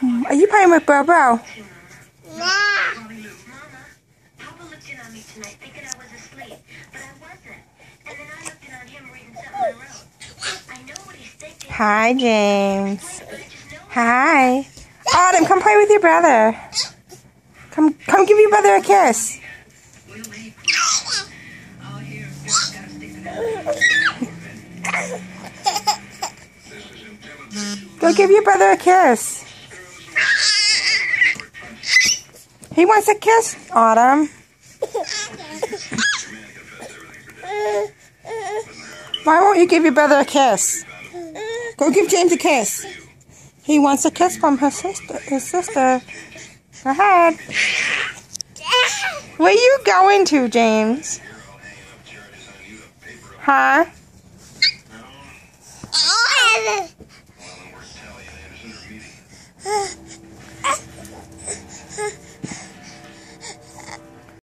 Are you playing with Bro Bro? Hi, James. Hi. Autumn, come play with your brother. Come give your brother a kiss. Go give your brother a kiss. He wants a kiss, Autumn. Why won't you give your brother a kiss? Go give James a kiss. He wants a kiss from his sister. Go ahead. Where are you going to, James? Huh?